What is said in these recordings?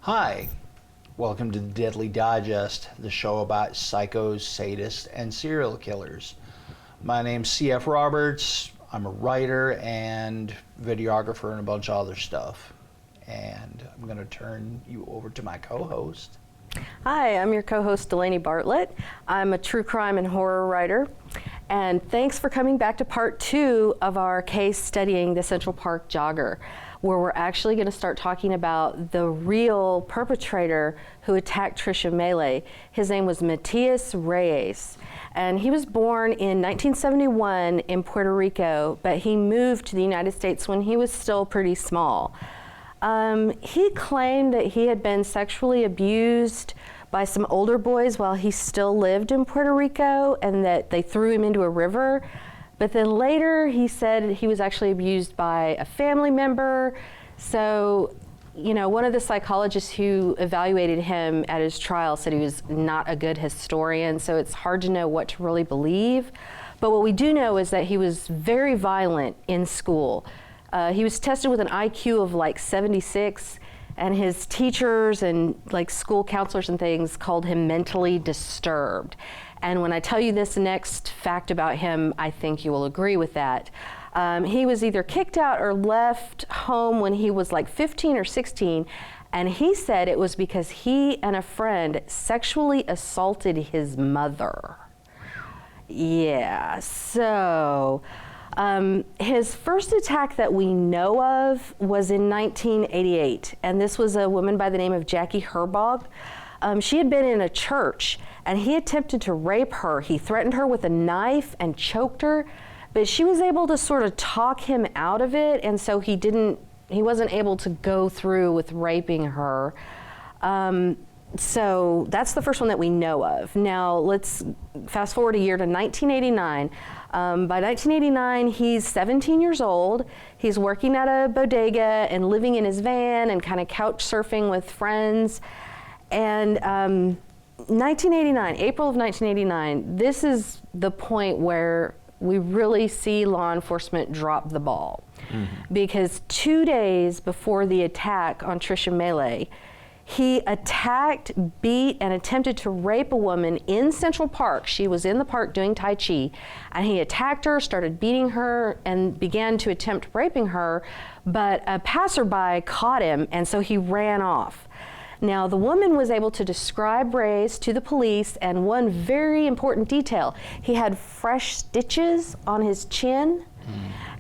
Hi, welcome to the Deadly Digest, the show about psychos, sadists, and serial killers. My name's C.F. Roberts. I'm a writer and videographer and a bunch of other stuff. And I'm going to turn you over to my co-host. Hi, I'm your co-host Delaney Bartlett. I'm a true crime and horror writer. And thanks for coming back to part 2 of our case studying the Central Park Jogger, where we're actually going to start talking about the real perpetrator who attacked Tricia Melee. His name was Matias Reyes, and he was born in 1971 in Puerto Rico, but he moved to the United States when he was still pretty small. He claimed that he had been sexually abused by some older boys while he still lived in Puerto Rico, and that they threw him into a river. But then later he said he was actually abused by a family member. So, you know, one of the psychologists who evaluated him at his trial said he was not a good historian, so it's hard to know what to really believe. But what we do know is that he was very violent in school. He was tested with an IQ of like 76, and his teachers and like school counselors and things called him mentally disturbed. And when I tell you this next fact about him, I think you will agree with that. He was either kicked out or left home when he was like 15 or 16, and he said it was because he and a friend sexually assaulted his mother. Yeah, so his first attack that we know of was in 1988, and this was a woman by the name of Jackie Herbog. She had been in a church, and he attempted to rape her. He threatened her with a knife and choked her, but she was able to sort of talk him out of it, and so he wasn't able to go through with raping her. So that's the first one that we know of. Now let's fast forward a year to 1989. By 1989, he's 17 years old. He's working at a bodega and living in his van and kind of couch surfing with friends. And 1989, April of 1989, this is the point where we really see law enforcement drop the ball. Mm-hmm. Because 2 days before the attack on Tricia Melee, he attacked, beat, and attempted to rape a woman in Central Park. She was in the park doing Tai Chi, and he attacked her, started beating her, and began to attempt raping her, but a passerby caught him, and so he ran off. Now, the woman was able to describe Reyes to the police, and one very important detail, he had fresh stitches on his chin,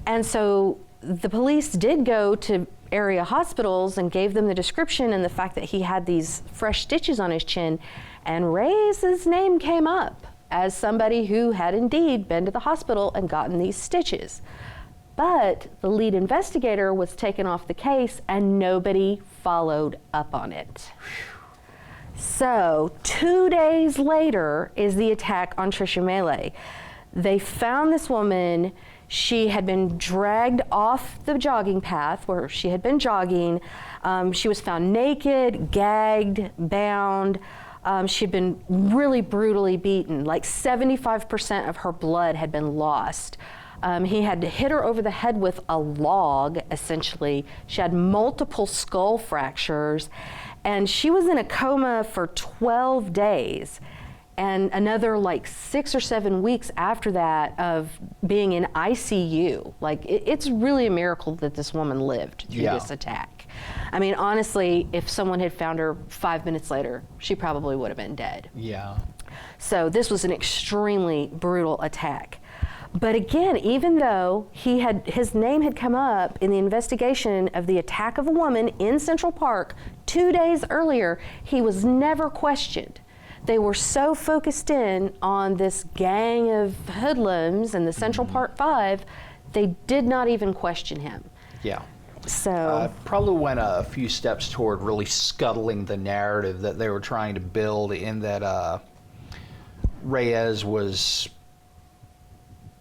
and so the police did go to area hospitals and gave them the description and the fact that he had these fresh stitches on his chin, and Reyes' name came up as somebody who had indeed been to the hospital and gotten these stitches. But the lead investigator was taken off the case and nobody followed up on it. So 2 days later is the attack on Tricia Melee. They found this woman. She had been dragged off the jogging path where she had been jogging. She was found naked, gagged, bound. She had been really brutally beaten. Like 75% of her blood had been lost. He had hit her over the head with a log, essentially. She had multiple skull fractures, and she was in a coma for 12 days. And another like 6 or 7 weeks after that of being in ICU. Like it's really a miracle that this woman lived through this attack. I mean, honestly, if someone had found her 5 minutes later, she probably would have been dead. Yeah. So this was an extremely brutal attack. But again, even though his name had come up in the investigation of the attack of a woman in Central Park 2 days earlier, he was never questioned. They were so focused in on this gang of hoodlums and the Central Park 5, they did not even question him. Yeah. So probably went a few steps toward really scuttling the narrative that they were trying to build, in that Reyes was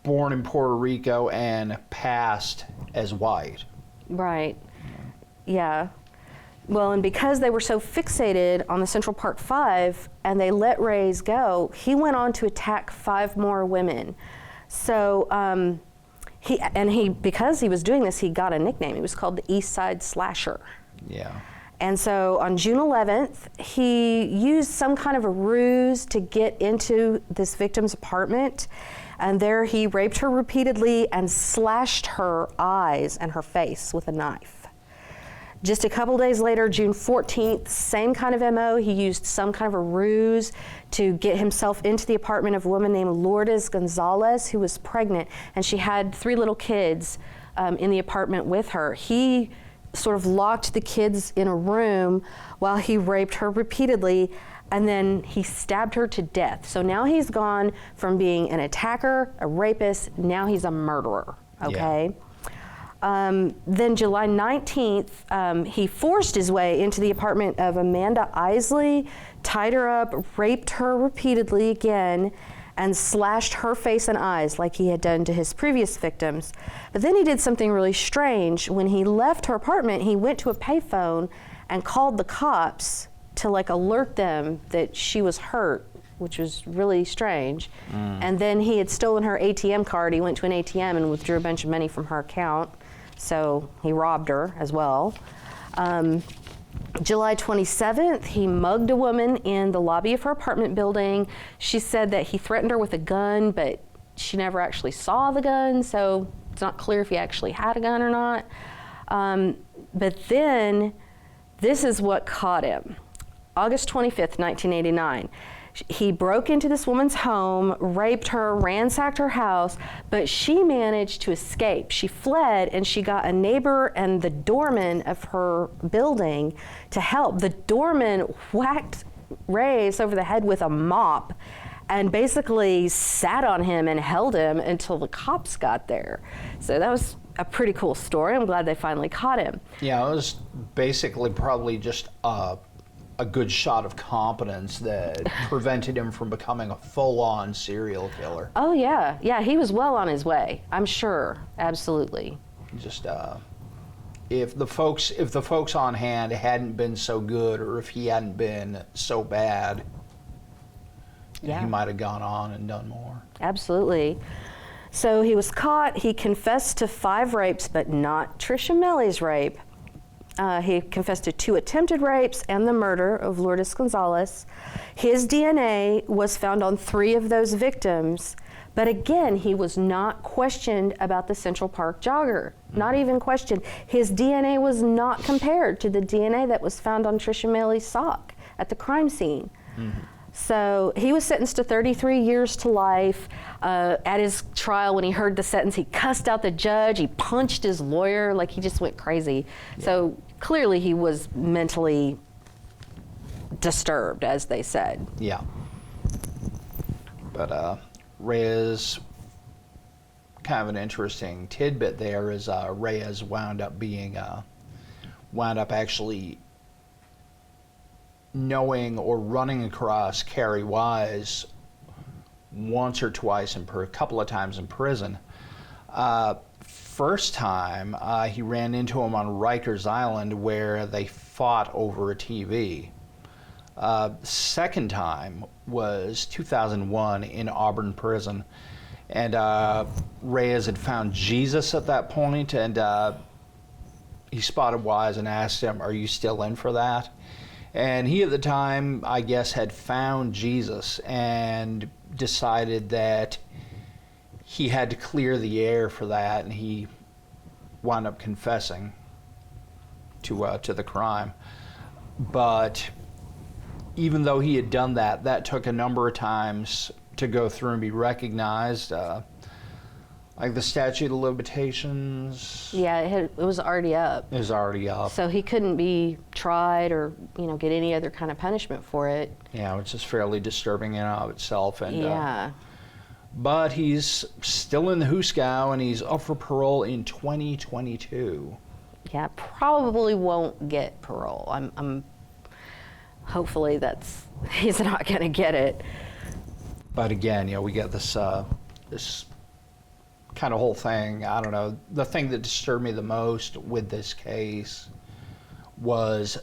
born in Puerto Rico and passed as white. Right. Yeah. Well, and because they were so fixated on the Central Park 5 and they let Reyes go, he went on to attack 5 more women. So because he was doing this, he got a nickname. He was called the East Side Slasher. Yeah. And so on June 11th, he used some kind of a ruse to get into this victim's apartment. And there he raped her repeatedly and slashed her eyes and her face with a knife. Just a couple days later, June 14th, same kind of MO. He used some kind of a ruse to get himself into the apartment of a woman named Lourdes Gonzalez, who was pregnant, and she had 3 little kids in the apartment with her. He sort of locked the kids in a room while he raped her repeatedly, and then he stabbed her to death. So now he's gone from being an attacker, a rapist, now he's a murderer, okay? Yeah. Then July 19th, he forced his way into the apartment of Amanda Isley, tied her up, raped her repeatedly again, and slashed her face and eyes like he had done to his previous victims. But then he did something really strange. When he left her apartment, he went to a payphone and called the cops to like alert them that she was hurt, which was really strange. And then he had stolen her ATM card. He went to an ATM and withdrew a bunch of money from her account. So he robbed her as well. July 27th, he mugged a woman in the lobby of her apartment building. She said that he threatened her with a gun, but she never actually saw the gun, so it's not clear if he actually had a gun or not. But then, this is what caught him. August 25th, 1989. He broke into this woman's home, raped her, ransacked her house, but she managed to escape. She fled, and she got a neighbor and the doorman of her building to help. The doorman whacked Reyes over the head with a mop and basically sat on him and held him until the cops got there. So that was a pretty cool story. I'm glad they finally caught him. Yeah, it was basically probably just a good shot of competence that prevented him from becoming a full-on serial killer. Oh yeah, yeah, he was well on his way, I'm sure, absolutely. Just if the folks on hand hadn't been so good, or if he hadn't been so bad, yeah, he might have gone on and done more. Absolutely. So he was caught. He confessed to 5 rapes, but not Tricia Mellie's rape. He confessed to 2 attempted rapes and the murder of Lourdes Gonzalez. His DNA was found on 3 of those victims, but again, he was not questioned about the Central Park Jogger, not even questioned. His DNA was not compared to the DNA that was found on Tricia Mellie's sock at the crime scene. So he was sentenced to 33 years to life. At his trial, when he heard the sentence, he cussed out the judge, he punched his lawyer, like he just went crazy. Yeah. So clearly he was mentally disturbed, as they said. Yeah. But Reyes, kind of an interesting tidbit there is Reyes wound up actually knowing or running across Carrie Wise once or twice, a couple of times in prison. First time, he ran into him on Rikers Island where they fought over a TV. Second time was 2001 in Auburn Prison. And Reyes had found Jesus at that point, and he spotted Wise and asked him, "Are you still in for that?" And he at the time, I guess, had found Jesus and decided that he had to clear the air for that, and he wound up confessing to the crime. But even though he had done that, that took a number of times to go through and be recognized. Like the statute of limitations. Yeah, it was already up. It was already up. So he couldn't be tried or, get any other kind of punishment for it. Yeah, which is fairly disturbing in and of itself. And yeah. But he's still in the Hooskow, and he's up for parole in 2022. Yeah, probably won't get parole. I'm hopefully he's not going to get it. But again, we get this this kind of whole thing. I don't know. The thing that disturbed me the most with this case was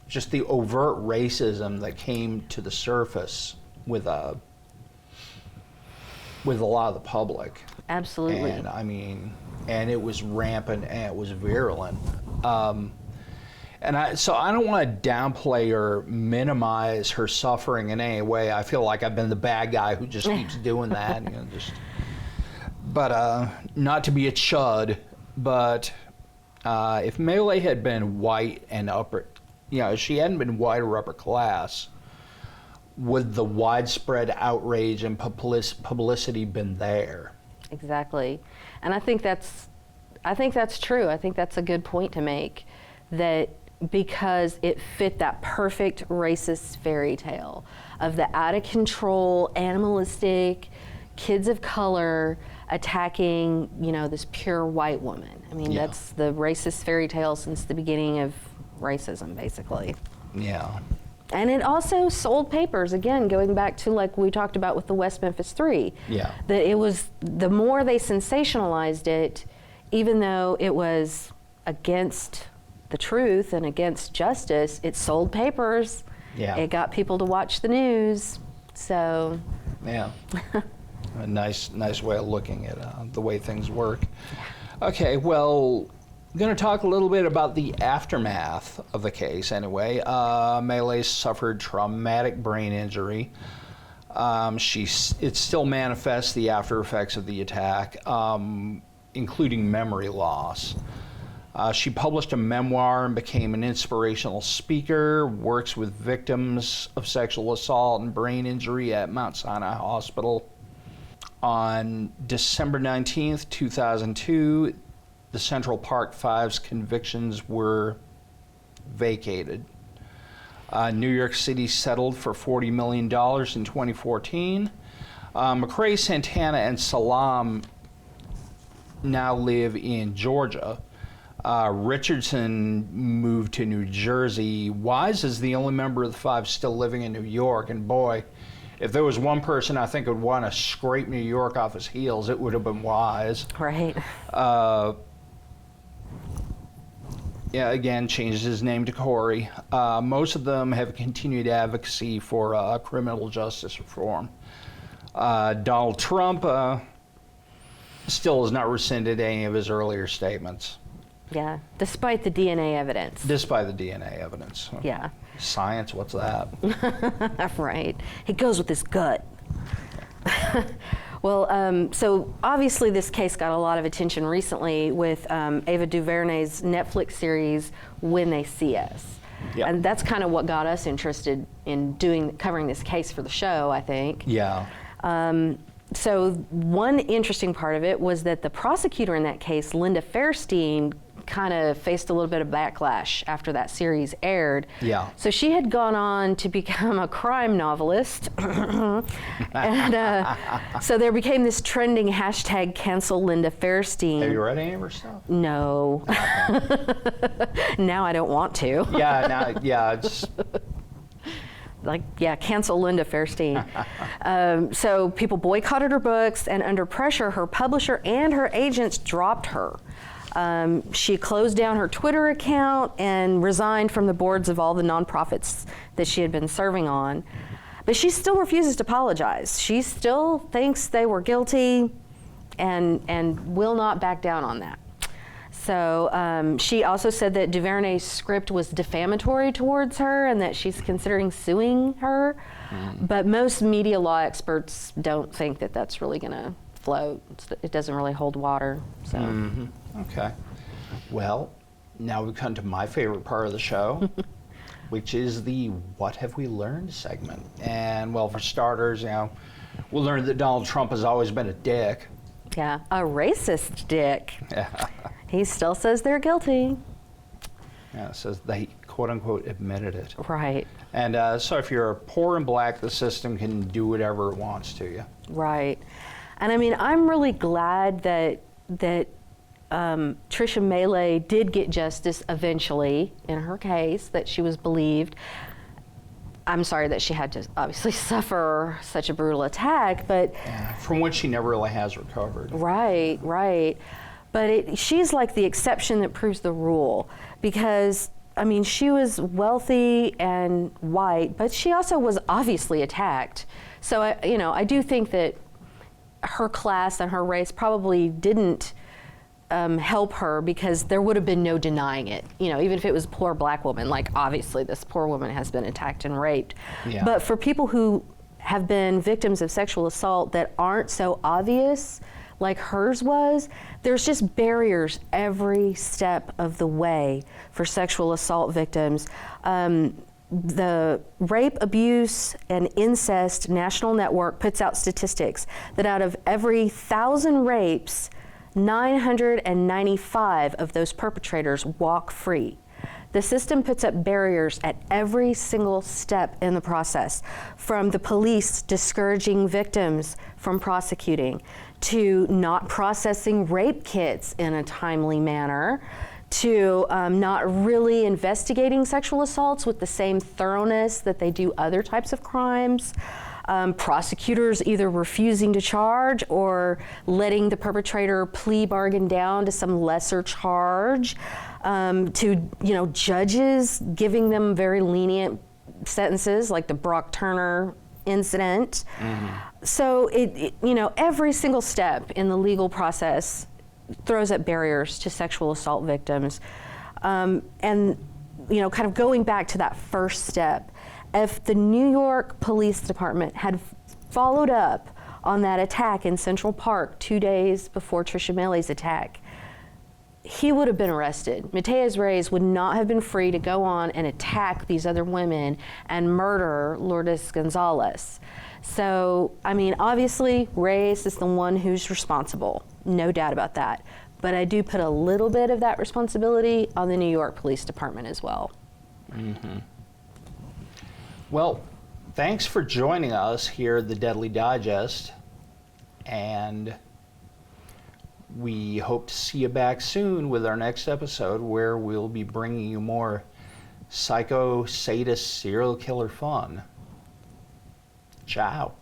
just the overt racism that came to the surface with a lot of the public. Absolutely. And I mean, and it was rampant and it was virulent So I don't want to downplay or minimize her suffering in any way. I feel like I've been the bad guy who just keeps doing that. But not to be a chud, but if Melee had been white and upper, if she hadn't been white or upper class, would the widespread outrage and publicity been there? Exactly. And I think that's true. I think that's a good point to make, that because it fit that perfect racist fairy tale of the out of control, animalistic, kids of color attacking, this pure white woman. I mean, that's the racist fairy tale since the beginning of racism, basically. Yeah. And it also sold papers, again, going back to like we talked about with the West Memphis 3. Yeah. That it was, the more they sensationalized it, even though it was against the truth and against justice, it sold papers. Yeah. It got people to watch the news. So. Yeah. A nice way of looking at the way things work. Okay, well, I'm going to talk a little bit about the aftermath of the case anyway. Melee suffered traumatic brain injury. It still manifests the after effects of the attack, including memory loss. She published a memoir and became an inspirational speaker, works with victims of sexual assault and brain injury at Mount Sinai Hospital. On December 19th, 2002, the Central Park Five's convictions were vacated. New York City settled for $40 million in 2014. McRae, Santana, and Salam now live in Georgia. Richardson moved to New Jersey. Wise is the only member of the five still living in New York, and boy, if there was one person I think would want to scrape New York off his heels, it would have been Wise. Right. Again, changed his name to Corey. Most of them have continued advocacy for criminal justice reform. Donald Trump still has not rescinded any of his earlier statements. Yeah, despite the DNA evidence. Despite the DNA evidence. Yeah. Science, what's that? Right. He goes with his gut. Well, so obviously this case got a lot of attention recently with Ava DuVernay's Netflix series, When They See Us. Yeah. And that's kind of what got us interested in covering this case for the show, I think. Yeah. So one interesting part of it was that the prosecutor in that case, Linda Fairstein, kind of faced a little bit of backlash after that series aired. Yeah. So she had gone on to become a crime novelist. And so there became this trending hashtag cancel Linda Fairstein. Have you read any of her stuff? No. Now I don't want to. It's cancel Linda Fairstein. So people boycotted her books, and under pressure, her publisher and her agents dropped her. She closed down her Twitter account and resigned from the boards of all the nonprofits that she had been serving on. But she still refuses to apologize. She still thinks they were guilty and will not back down on that. So she also said that DuVernay's script was defamatory towards her and that she's considering suing her. But most media law experts don't think that that's really going to float. It doesn't really hold water. So. Mm-hmm. Okay. Well, now we've come to my favorite part of the show, which is the What Have We Learned segment. And, well, for starters, we learned that Donald Trump has always been a dick. Yeah, a racist dick. Yeah. He still says they're guilty. Yeah, it says they, quote-unquote, admitted it. Right. And so if you're poor and black, the system can do whatever it wants to you. Right. And, I mean, I'm really glad that Tricia Melee did get justice eventually in her case, that she was believed. I'm sorry that she had to obviously suffer such a brutal attack, but... Yeah, from which she never really has recovered. Right, right. But she's like the exception that proves the rule, because, I mean, she was wealthy and white, but she also was obviously attacked. So, I do think that her class and her race probably didn't help her because there would have been no denying it. You know, even if it was a poor black woman, like obviously this poor woman has been attacked and raped. Yeah. But for people who have been victims of sexual assault that aren't so obvious, like hers was, there's just barriers every step of the way for sexual assault victims. The Rape, Abuse, and Incest National Network puts out statistics that out of every 1,000 rapes, 995 of those perpetrators walk free. The system puts up barriers at every single step in the process, from the police discouraging victims from prosecuting, to not processing rape kits in a timely manner, to not really investigating sexual assaults with the same thoroughness that they do other types of crimes. Prosecutors either refusing to charge or letting the perpetrator plea bargain down to some lesser charge, to judges giving them very lenient sentences, like the Brock Turner incident. So every single step in the legal process throws up barriers to sexual assault victims. And kind of going back to that first step, if the New York Police Department had followed up on that attack in Central Park 2 days before Trisha Meili's attack, he would have been arrested. Matthias Reyes would not have been free to go on and attack these other women and murder Lourdes Gonzalez. So, obviously, Reyes is the one who's responsible, no doubt about that. But I do put a little bit of that responsibility on the New York Police Department as well. Mm-hmm. Well, thanks for joining us here at the Deadly Digest, and we hope to see you back soon with our next episode, where we'll be bringing you more psycho, sadist, serial killer fun. Ciao.